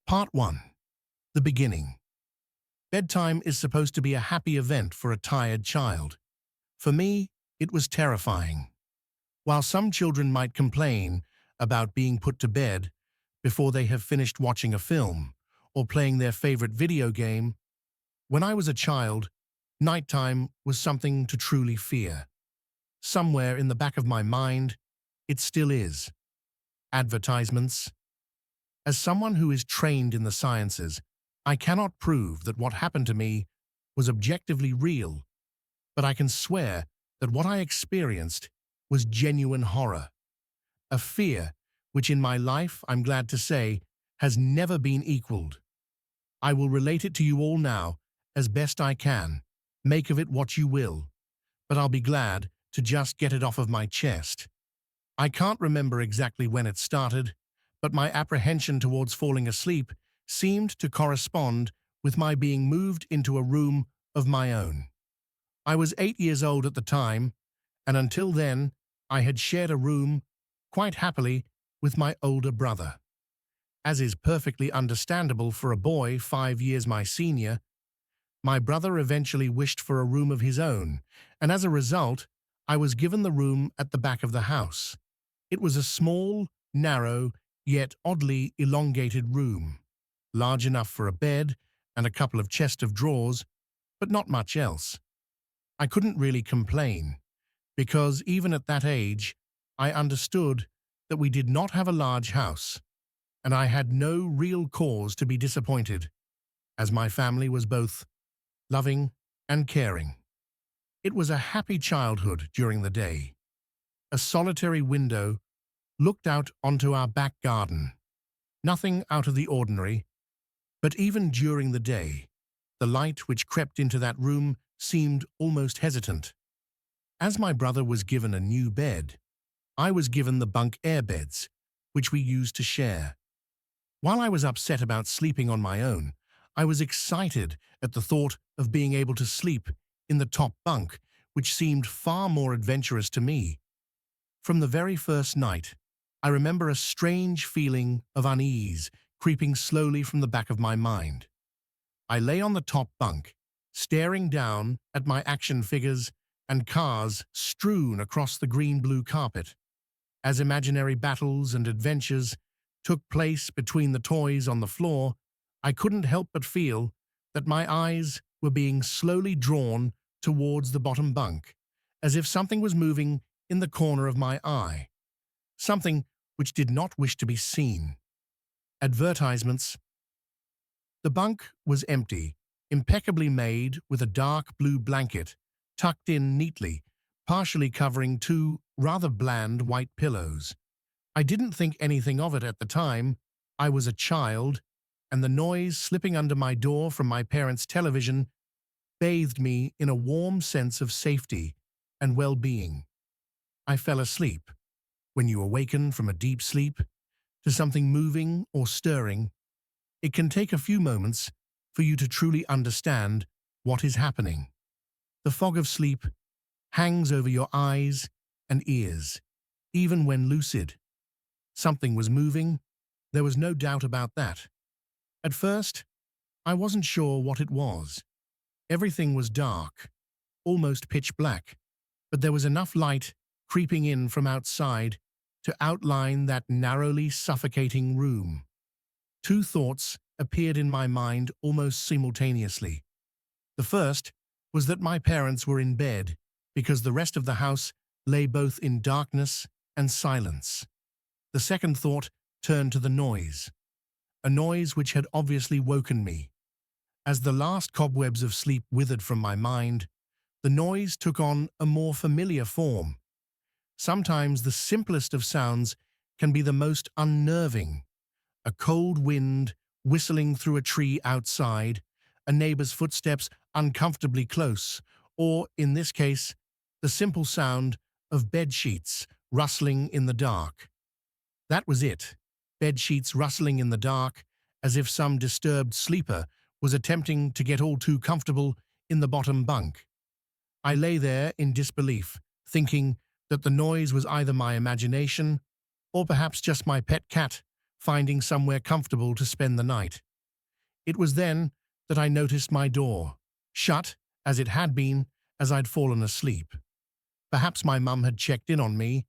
Part 1. The Beginning. Bedtime is supposed to be a happy event for a tired child. For me, it was terrifying. While some children might complain about being put to bed before they have finished watching a film or playing their favorite video game, when I was a child, nighttime was something to truly fear. Somewhere in the back of my mind, it still is. Advertisements. As someone who is trained in the sciences, I cannot prove that what happened to me was objectively real, but I can swear that what I experienced was genuine horror. A fear which in my life, I'm glad to say, has never been equaled. I will relate it to you all now as best I can. Make of it what you will, but I'll be glad to just get it off of my chest. I can't remember exactly when it started, but my apprehension towards falling asleep seemed to correspond with my being moved into a room of my own. I was 8 years old at the time, and until then I had shared a room, quite happily, with my older brother. As is perfectly understandable for a boy 5 years my senior, my brother eventually wished for a room of his own, and as a result, I was given the room at the back of the house. It was a small, narrow, yet oddly elongated room, large enough for a bed and a couple of chests of drawers, but not much else. I couldn't really complain, because even at that age, I understood that we did not have a large house, and I had no real cause to be disappointed, as my family was both loving and caring. It was a happy childhood during the day. A solitary window looked out onto our back garden. Nothing out of the ordinary, but even during the day, the light which crept into that room seemed almost hesitant. As my brother was given a new bed, I was given the bunk air beds, which we used to share. While I was upset about sleeping on my own, I was excited at the thought of being able to sleep in the top bunk, which seemed far more adventurous to me. From the very first night, I remember a strange feeling of unease creeping slowly from the back of my mind. I lay on the top bunk, staring down at my action figures and cars strewn across the green-blue carpet. As imaginary battles and adventures took place between the toys on the floor, I couldn't help but feel that my eyes were being slowly drawn towards the bottom bunk, as if something was moving in the corner of my eye. Something which did not wish to be seen. Advertisements. The bunk was empty, impeccably made with a dark blue blanket, tucked in neatly, partially covering two rather bland white pillows. I didn't think anything of it at the time. I was a child, and the noise slipping under my door from my parents' television bathed me in a warm sense of safety and well-being. I fell asleep. When you awaken from a deep sleep to something moving or stirring, it can take a few moments for you to truly understand what is happening. The fog of sleep hangs over your eyes and ears, even when lucid. Something was moving, there was no doubt about that. At first, I wasn't sure what it was. Everything was dark, almost pitch black, but there was enough light creeping in from outside to outline that narrowly suffocating room. Two thoughts appeared in my mind almost simultaneously. The first was that my parents were in bed because the rest of the house lay both in darkness and silence. The second thought turned to the noise, a noise which had obviously woken me. As the last cobwebs of sleep withered from my mind, the noise took on a more familiar form. Sometimes the simplest of sounds can be the most unnerving. A cold wind whistling through a tree outside, a neighbor's footsteps uncomfortably close, or, in this case, the simple sound of bed sheets rustling in the dark. That was it, bed sheets rustling in the dark, as if some disturbed sleeper was attempting to get all too comfortable in the bottom bunk. I lay there in disbelief, thinking that the noise was either my imagination or perhaps just my pet cat finding somewhere comfortable to spend the night. It was then that I noticed my door, shut as it had been as I'd fallen asleep. Perhaps my mum had checked in on me,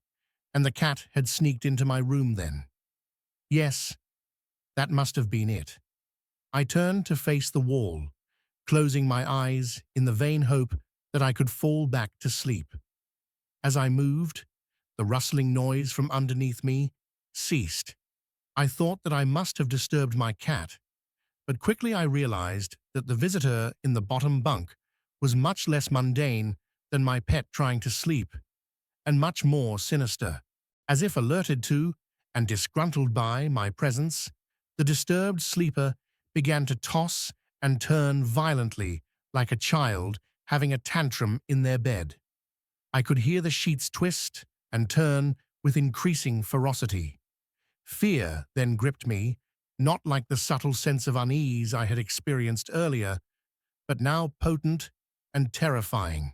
and the cat had sneaked into my room then. Yes, that must have been it. I turned to face the wall, closing my eyes in the vain hope that I could fall back to sleep. As I moved, the rustling noise from underneath me ceased. I thought that I must have disturbed my cat, but quickly I realized that the visitor in the bottom bunk was much less mundane than my pet trying to sleep, and much more sinister. As if alerted to and disgruntled by my presence, the disturbed sleeper began to toss and turn violently like a child having a tantrum in their bed. I could hear the sheets twist and turn with increasing ferocity. Fear then gripped me, not like the subtle sense of unease I had experienced earlier, but now potent and terrifying.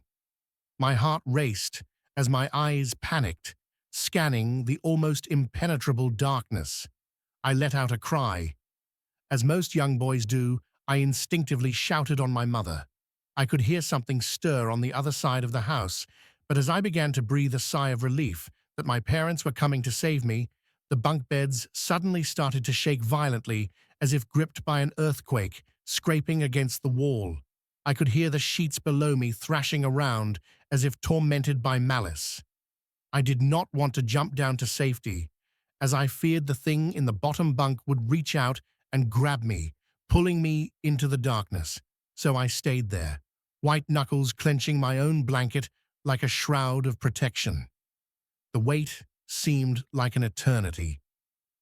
My heart raced as my eyes panicked, scanning the almost impenetrable darkness. I let out a cry. As most young boys do, I instinctively shouted on my mother. I could hear something stir on the other side of the house, but as I began to breathe a sigh of relief that my parents were coming to save me, the bunk beds suddenly started to shake violently as if gripped by an earthquake, scraping against the wall. I could hear the sheets below me thrashing around as if tormented by malice. I did not want to jump down to safety, as I feared the thing in the bottom bunk would reach out and grab me, pulling me into the darkness. So I stayed there, white knuckles clenching my own blanket like a shroud of protection. The wait seemed like an eternity.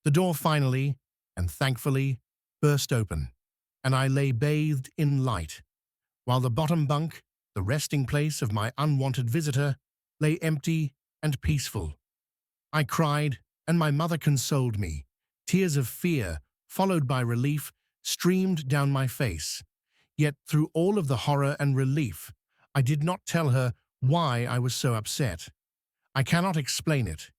The door finally, and thankfully, burst open, and I lay bathed in light, while the bottom bunk, the resting place of my unwanted visitor, lay empty and peaceful. I cried, and my mother consoled me. Tears of fear, followed by relief, streamed down my face. Yet through all of the horror and relief, I did not tell her why I was so upset. I cannot explain it,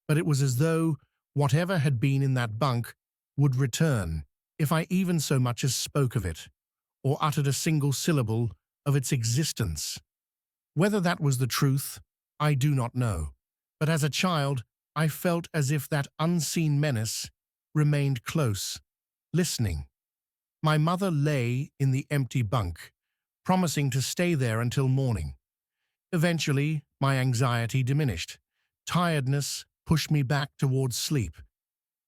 but it was as though whatever had been in that bunk would return if I even so much as spoke of it, or uttered a single syllable of its existence. Whether that was the truth, I do not know, but as a child, I felt as if that unseen menace remained close, listening. My mother lay in the empty bunk, promising to stay there until morning. Eventually, my anxiety diminished. Tiredness pushed me back towards sleep,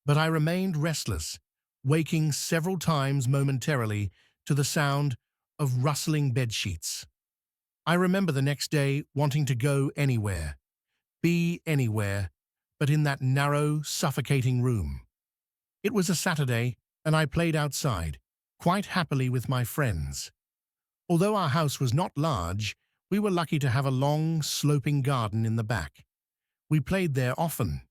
but I remained restless, waking several times momentarily to the sound of rustling bedsheets. I remember the next day wanting to go anywhere, be anywhere, but in that narrow, suffocating room. It was a Saturday, and I played outside, quite happily with my friends. Although our house was not large, we were lucky to have a long, sloping garden in the back. We played there often,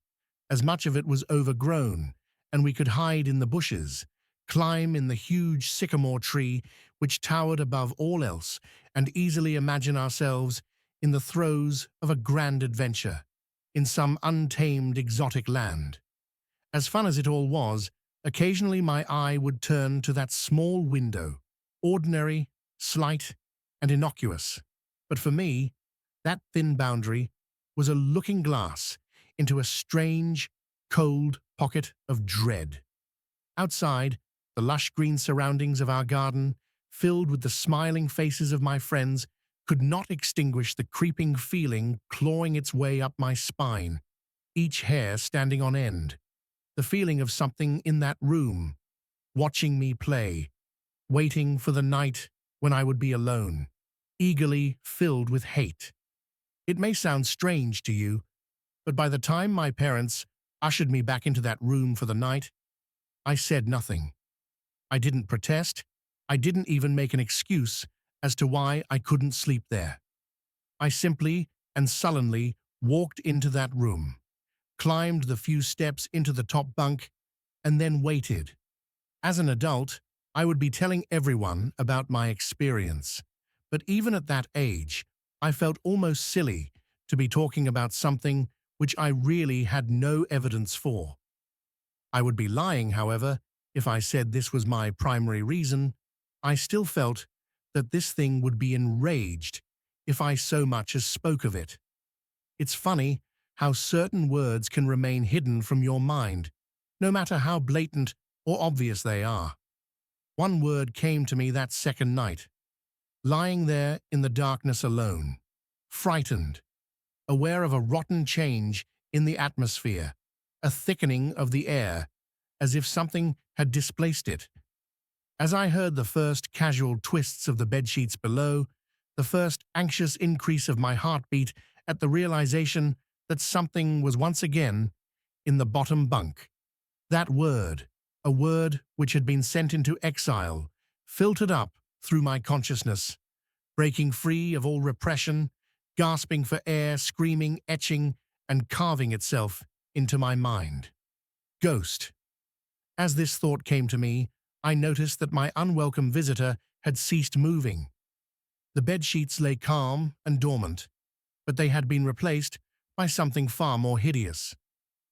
as much of it was overgrown, and we could hide in the bushes, climb in the huge sycamore tree which towered above all else, and easily imagine ourselves in the throes of a grand adventure, in some untamed exotic land. As fun as it all was, occasionally my eye would turn to that small window, ordinary, slight, and innocuous. But for me, that thin boundary was a looking glass into a strange, cold pocket of dread. Outside, the lush green surroundings of our garden, filled with the smiling faces of my friends, could not extinguish the creeping feeling clawing its way up my spine, each hair standing on end. The feeling of something in that room, watching me play, waiting for the night when I would be alone, eagerly filled with hate. It may sound strange to you, but by the time my parents ushered me back into that room for the night, I said nothing. I didn't protest. I didn't even make an excuse as to why I couldn't sleep there. I simply and sullenly walked into that room, climbed the few steps into the top bunk, and then waited. As an adult, I would be telling everyone about my experience, but even at that age, I felt almost silly to be talking about something which I really had no evidence for. I would be lying, however, if I said this was my primary reason. I still felt that this thing would be enraged if I so much as spoke of it. It's funny how certain words can remain hidden from your mind, no matter how blatant or obvious they are. One word came to me that second night, lying there in the darkness alone, frightened, aware of a rotten change in the atmosphere, a thickening of the air, as if something had displaced it. As I heard the first casual twists of the bedsheets below, the first anxious increase of my heartbeat at the realization that something was once again in the bottom bunk. That word, a word which had been sent into exile, filtered up through my consciousness, breaking free of all repression, gasping for air, screaming, etching, and carving itself into my mind. Ghost. As this thought came to me, I noticed that my unwelcome visitor had ceased moving. The bedsheets lay calm and dormant, but they had been replaced by something far more hideous.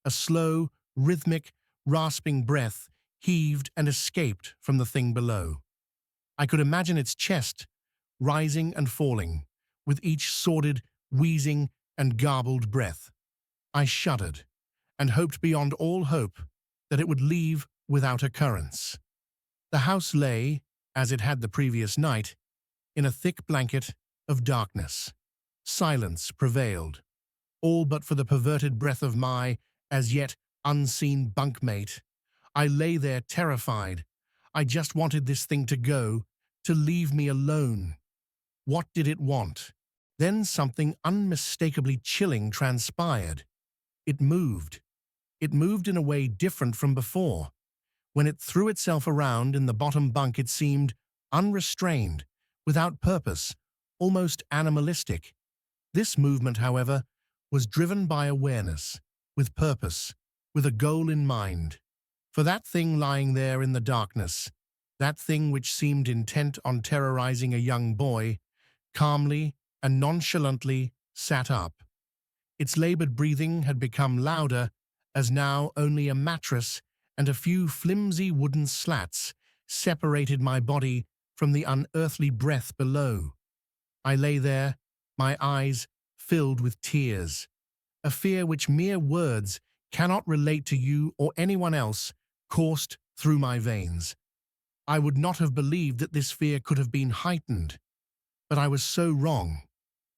A slow, rhythmic, rasping breath heaved and escaped from the thing below. I could imagine its chest rising and falling, with each sordid, wheezing, and garbled breath. I shuddered, and hoped beyond all hope that it would leave without occurrence. The house lay, as it had the previous night, in a thick blanket of darkness. Silence prevailed, all but for the perverted breath of my, as yet unseen bunkmate. I lay there terrified. I just wanted this thing to go, to leave me alone. What did it want? Then something unmistakably chilling transpired. It moved. It moved in a way different from before. When it threw itself around in the bottom bunk, it seemed unrestrained, without purpose, almost animalistic. This movement, however, was driven by awareness, with purpose, with a goal in mind. For that thing lying there in the darkness, that thing which seemed intent on terrorizing a young boy, calmly and nonchalantly sat up. Its labored breathing had become louder, as now only a mattress and a few flimsy wooden slats separated my body from the unearthly breath below. I lay there, my eyes filled with tears. A fear which mere words cannot relate to you or anyone else coursed through my veins. I would not have believed that this fear could have been heightened, but I was so wrong.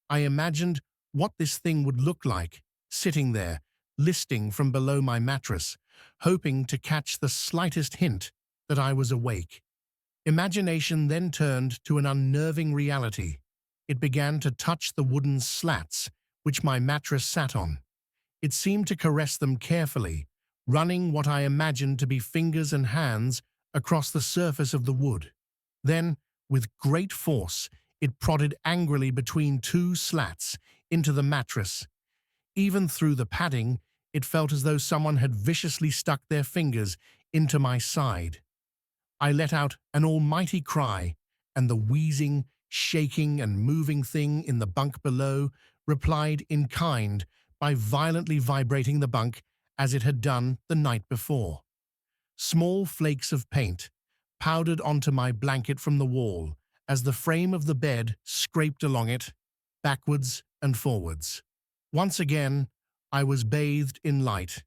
I imagined what this thing would look like, sitting there, listing from below my mattress, hoping to catch the slightest hint that I was awake. Imagination then turned to an unnerving reality. It began to touch the wooden slats which my mattress sat on. It seemed to caress them carefully, running what I imagined to be fingers and hands across the surface of the wood. Then, with great force, it prodded angrily between two slats into the mattress. Even through the padding, it felt as though someone had viciously stuck their fingers into my side. I let out an almighty cry, and the wheezing, shaking, and moving thing in the bunk below replied in kind by violently vibrating the bunk as it had done the night before. Small flakes of paint powdered onto my blanket from the wall as the frame of the bed scraped along it, backwards and forwards. Once again, I was bathed in light,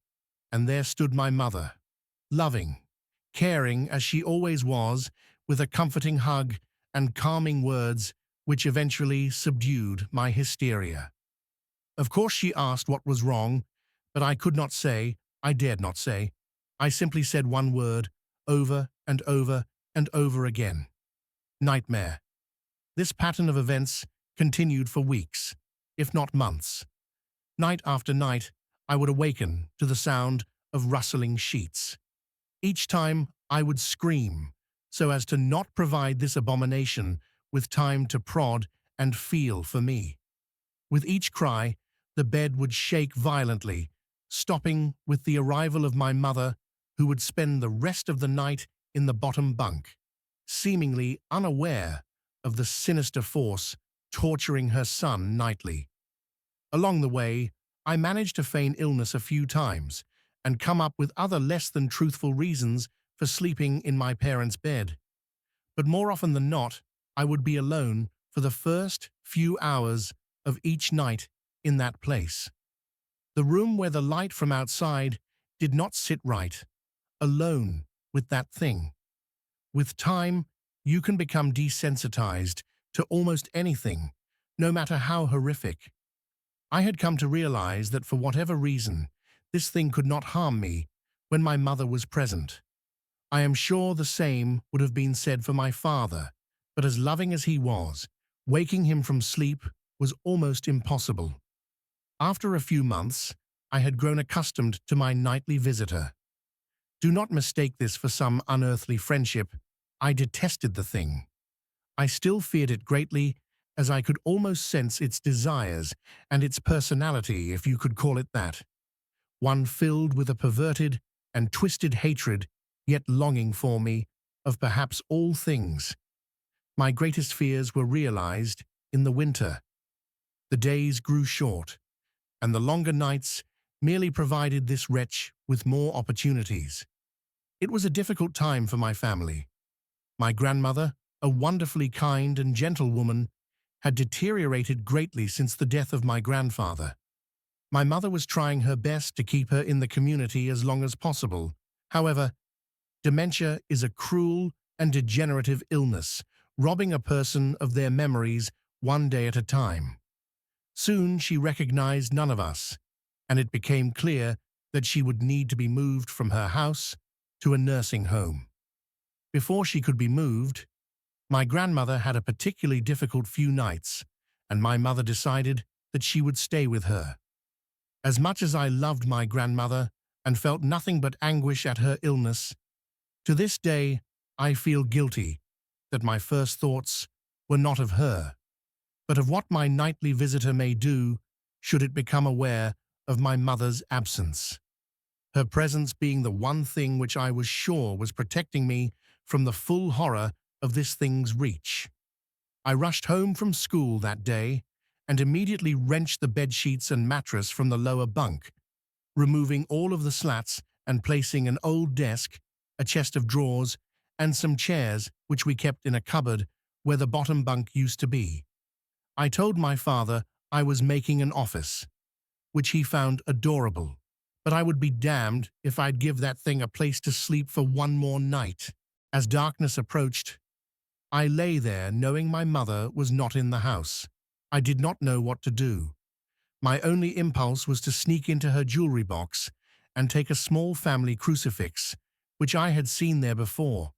and there stood my mother, loving, caring as she always was, with a comforting hug and calming words which eventually subdued my hysteria. Of course she asked what was wrong, but I could not say, I dared not say. I simply said one word, over and over and over again. Nightmare. This pattern of events continued for weeks, if not months. Night after night, I would awaken to the sound of rustling sheets. Each time, I would scream, so as to not provide this abomination with time to prod and feel for me. With each cry, the bed would shake violently, stopping with the arrival of my mother, who would spend the rest of the night in the bottom bunk, seemingly unaware of the sinister force torturing her son nightly. Along the way, I managed to feign illness a few times, and come up with other less than truthful reasons for sleeping in my parents' bed. But more often than not, I would be alone for the first few hours of each night in that place. The room where the light from outside did not sit right, alone with that thing. With time, you can become desensitized to almost anything, no matter how horrific. I had come to realize that for whatever reason, this thing could not harm me when my mother was present. I am sure the same would have been said for my father, but as loving as he was, waking him from sleep was almost impossible. After a few months, I had grown accustomed to my nightly visitor. Do not mistake this for some unearthly friendship. I detested the thing. I still feared it greatly, as I could almost sense its desires and its personality, if you could call it that. One filled with a perverted and twisted hatred, yet longing for me, of perhaps all things. My greatest fears were realized in the winter. The days grew short, and the longer nights merely provided this wretch with more opportunities. It was a difficult time for my family. My grandmother, a wonderfully kind and gentle woman, had deteriorated greatly since the death of my grandfather. My mother was trying her best to keep her in the community as long as possible. However, dementia is a cruel and degenerative illness, robbing a person of their memories one day at a time. Soon she recognized none of us, and it became clear that she would need to be moved from her house to a nursing home. Before she could be moved, my grandmother had a particularly difficult few nights, and my mother decided that she would stay with her. As much as I loved my grandmother and felt nothing but anguish at her illness, to this day I feel guilty that my first thoughts were not of her, but of what my nightly visitor may do should it become aware of my mother's absence. Her presence being the one thing which I was sure was protecting me from the full horror of this thing's reach. I rushed home from school that day and immediately wrenched the bedsheets and mattress from the lower bunk, removing all of the slats and placing an old desk, a chest of drawers, and some chairs which we kept in a cupboard where the bottom bunk used to be. I told my father I was making an office, which he found adorable, but I would be damned if I'd give that thing a place to sleep for one more night. As darkness approached, I lay there knowing my mother was not in the house. I did not know what to do. My only impulse was to sneak into her jewelry box and take a small family crucifix, which I had seen there before.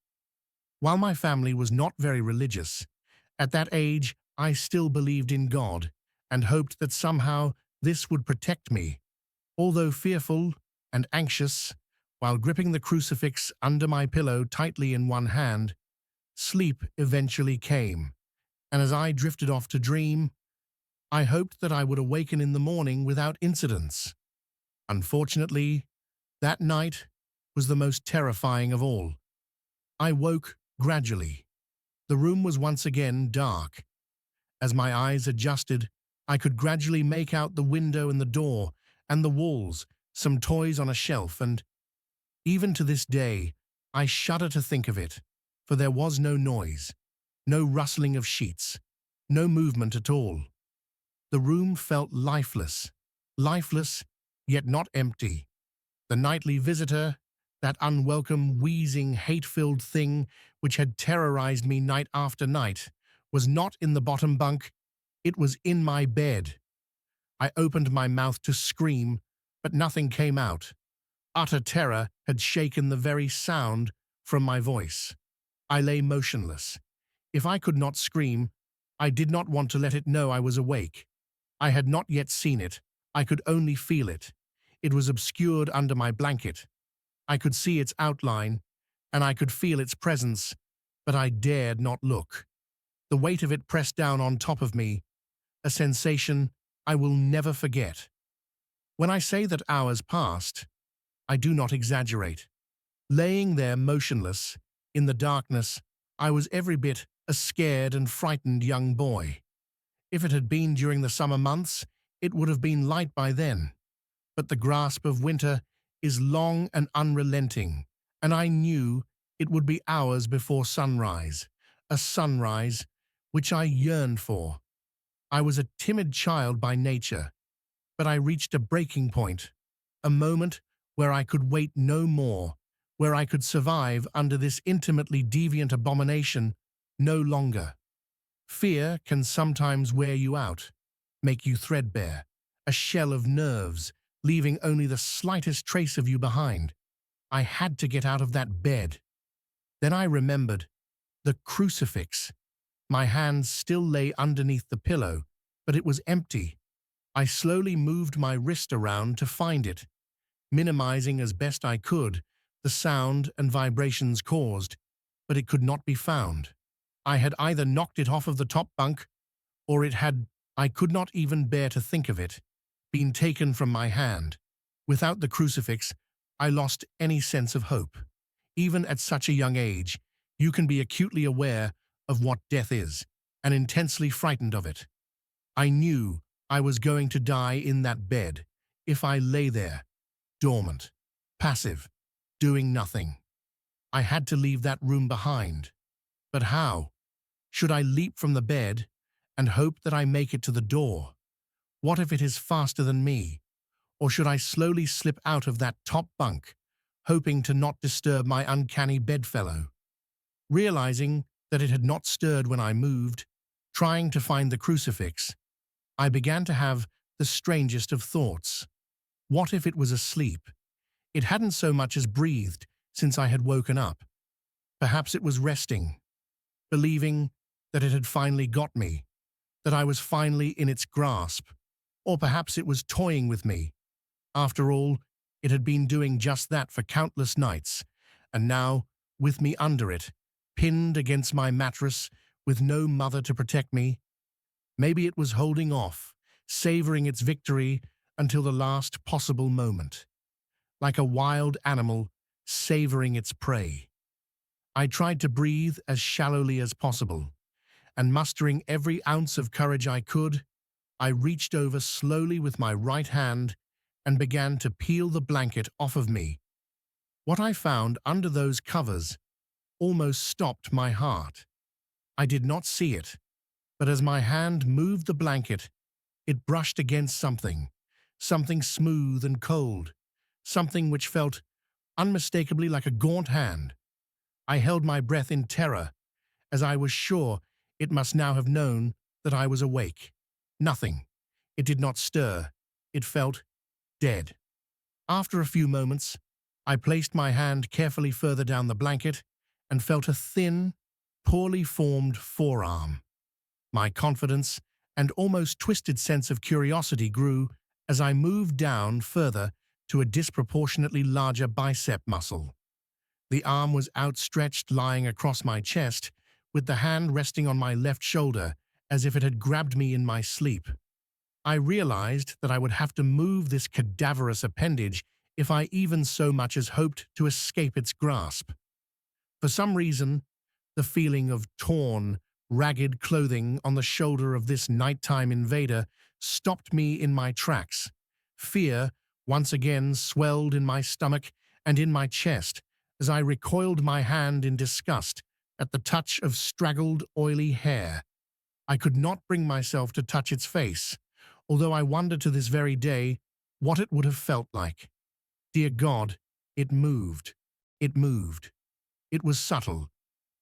While my family was not very religious, at that age I still believed in God and hoped that somehow this would protect me. Although fearful and anxious, while gripping the crucifix under my pillow tightly in one hand, sleep eventually came, and as I drifted off to dream, I hoped that I would awaken in the morning without incidents. Unfortunately, that night was the most terrifying of all. I woke gradually. The room was once again dark. As my eyes adjusted, I could gradually make out the window and the door and the walls, some toys on a shelf, and even to this day, I shudder to think of it, for there was no noise, no rustling of sheets, no movement at all. The room felt lifeless, yet not empty. The nightly visitor, that unwelcome, wheezing, hate-filled thing which had terrorized me night after night, was not in the bottom bunk, it was in my bed. I opened my mouth to scream, but nothing came out. Utter terror had shaken the very sound from my voice. I lay motionless. If I could not scream, I did not want to let it know I was awake. I had not yet seen it. I could only feel it. It was obscured under my blanket. I could see its outline, and I could feel its presence, but I dared not look. The weight of it pressed down on top of me, a sensation I will never forget. When I say that hours passed, I do not exaggerate. Laying there motionless, in the darkness, I was every bit a scared and frightened young boy. If it had been during the summer months, it would have been light by then. But the grasp of winter is long and unrelenting, and I knew it would be hours before sunrise, a sunrise which I yearned for. I was a timid child by nature, but I reached a breaking point, a moment where I could wait no more, where I could survive under this intimately deviant abomination no longer. Fear can sometimes wear you out, make you threadbare, a shell of nerves, leaving only the slightest trace of you behind. I had to get out of that bed. Then I remembered the crucifix. My hand still lay underneath the pillow, but it was empty. I slowly moved my wrist around to find it, minimizing as best I could the sound and vibrations caused, but it could not be found. I had either knocked it off of the top bunk, or it had, I could not even bear to think of it, been taken from my hand. Without the crucifix, I lost any sense of hope. Even at such a young age, you can be acutely aware of what death is, and intensely frightened of it. I knew I was going to die in that bed if I lay there, dormant, passive, doing nothing. I had to leave that room behind. But how? Should I leap from the bed and hope that I make it to the door? What if it is faster than me? Or should I slowly slip out of that top bunk, hoping to not disturb my uncanny bedfellow? Realizing that it had not stirred when I moved, trying to find the crucifix, I began to have the strangest of thoughts. What if it was asleep? It hadn't so much as breathed since I had woken up. Perhaps it was resting, believing that it had finally got me, that I was finally in its grasp. Or perhaps it was toying with me. After all, it had been doing just that for countless nights, and now, with me under it, pinned against my mattress, with no mother to protect me, maybe it was holding off, savoring its victory until the last possible moment, like a wild animal savoring its prey. I tried to breathe as shallowly as possible, and mustering every ounce of courage I could, I reached over slowly with my right hand and began to peel the blanket off of me. What I found under those covers almost stopped my heart. I did not see it, but as my hand moved the blanket, it brushed against something, something smooth and cold, something which felt unmistakably like a gaunt hand. I held my breath in terror, as I was sure it must now have known that I was awake. Nothing. It did not stir. It felt dead. After a few moments, I placed my hand carefully further down the blanket and felt a thin, poorly formed forearm. My confidence and almost twisted sense of curiosity grew as I moved down further to a disproportionately larger bicep muscle. The arm was outstretched, lying across my chest, with the hand resting on my left shoulder as if it had grabbed me in my sleep. I realized that I would have to move this cadaverous appendage if I even so much as hoped to escape its grasp. For some reason, the feeling of torn, ragged clothing on the shoulder of this nighttime invader stopped me in my tracks. Fear once again swelled in my stomach and in my chest as I recoiled my hand in disgust at the touch of straggled, oily hair. I could not bring myself to touch its face, although I wonder to this very day what it would have felt like. Dear God, it moved. It moved. It was subtle,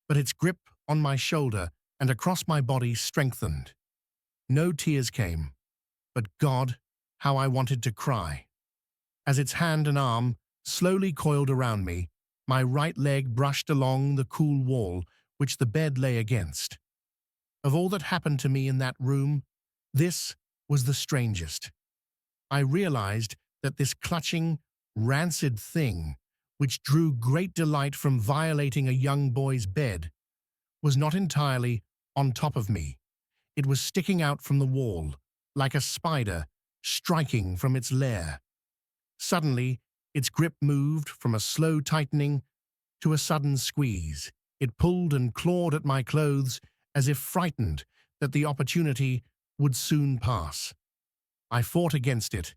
but its grip on my shoulder and across my body strengthened. No tears came, but God, how I wanted to cry. As its hand and arm slowly coiled around me, my right leg brushed along the cool wall which the bed lay against. Of all that happened to me in that room, this was the strangest. I realized that this clutching, rancid thing, which drew great delight from violating a young boy's bed, was not entirely on top of me. It was sticking out from the wall, like a spider striking from its lair. Suddenly, its grip moved from a slow tightening to a sudden squeeze. It pulled and clawed at my clothes as if frightened that the opportunity would soon pass. I fought against it,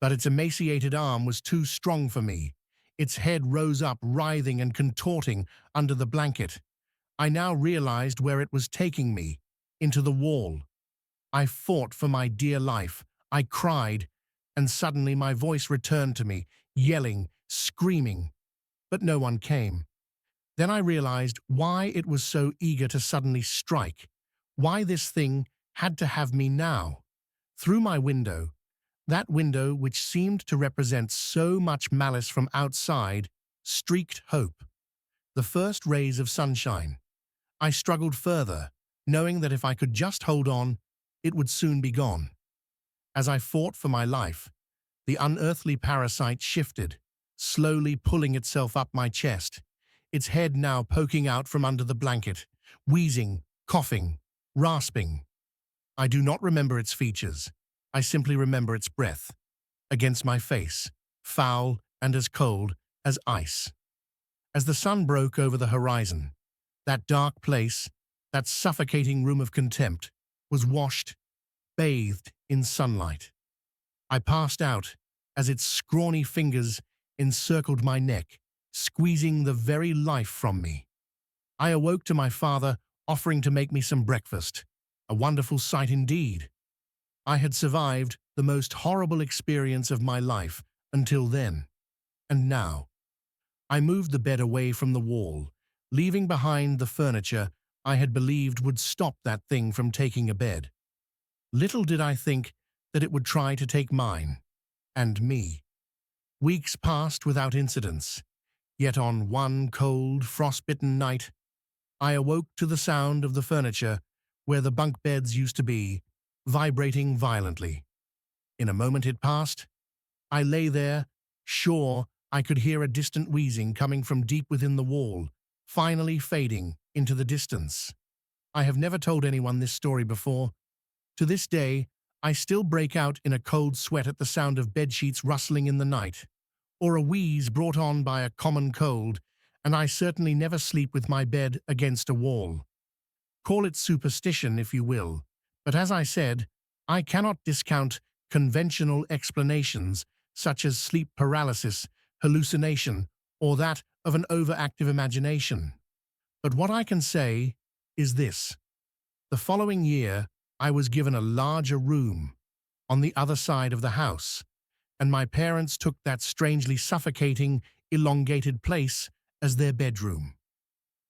but its emaciated arm was too strong for me. Its head rose up, writhing and contorting under the blanket. I now realized where it was taking me, into the wall. I fought for my dear life. I cried, and suddenly my voice returned to me, yelling, screaming. But no one came. Then I realized why it was so eager to suddenly strike, why this thing had to have me now. Through my window, that window which seemed to represent so much malice from outside, streaked hope, the first rays of sunshine. I struggled further, knowing that if I could just hold on, it would soon be gone. As I fought for my life, the unearthly parasite shifted, slowly pulling itself up my chest, its head now poking out from under the blanket, wheezing, coughing, rasping. I do not remember its features. I simply remember its breath, against my face, foul and as cold as ice. As the sun broke over the horizon, that dark place, that suffocating room of contempt, was washed, bathed in sunlight. I passed out as its scrawny fingers encircled my neck, squeezing the very life from me. I awoke to my father offering to make me some breakfast, a wonderful sight indeed. I had survived the most horrible experience of my life until then, and now. I moved the bed away from the wall, leaving behind the furniture I had believed would stop that thing from taking a bed. Little did I think that it would try to take mine, and me. Weeks passed without incidents, yet on one cold, frost-bitten night, I awoke to the sound of the furniture where the bunk beds used to be, vibrating violently. In a moment it passed. I lay there, sure I could hear a distant wheezing coming from deep within the wall, finally fading into the distance. I have never told anyone this story before. To this day, I still break out in a cold sweat at the sound of bedsheets rustling in the night, or a wheeze brought on by a common cold, and I certainly never sleep with my bed against a wall. Call it superstition if you will, but as I said, I cannot discount conventional explanations such as sleep paralysis, hallucination, or that of an overactive imagination. But what I can say is this. The following year, I was given a larger room on the other side of the house, and my parents took that strangely suffocating, elongated place as their bedroom.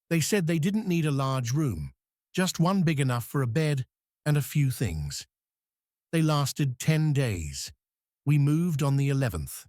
They said they didn't need a large room, just one big enough for a bed and a few things. They lasted 10 days. We moved on the 11th.